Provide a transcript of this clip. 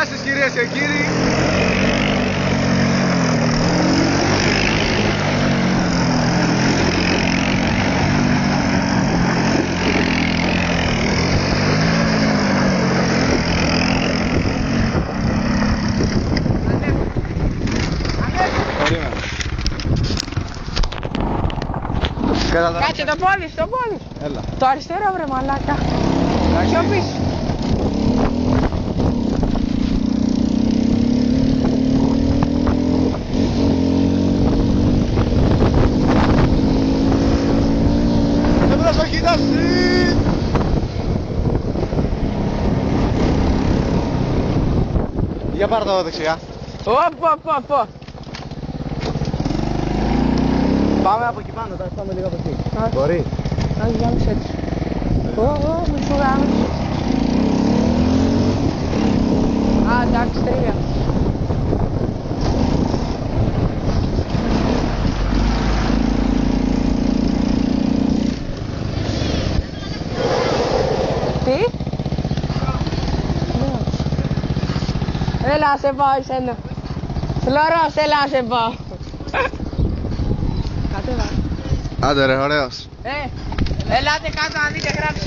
Γεια σας κυρίες και κύριοι. Κάτσε το πόδι, στο πόδι. Έλα. Το αριστερό βρε μαλάκα. Πιο πίσω. Δεν προσοχή τα στρίτ. Για πάρε το δεξιά. Οπ. Πάμε από εκεί πάνω, τώρα πάμε λίγο από εκεί. Μπορεί. Όχι, γάμισε έτσι. Μη σου γάμισε. Α, εντάξει, τρία. Τι? Έλα, σε πάω εσένα. Φλωρός, έλα, σε πάω. Κάτε εδώ. Άντε ρε, ωραίος. Ελάτε κάτω να δείτε γράψει.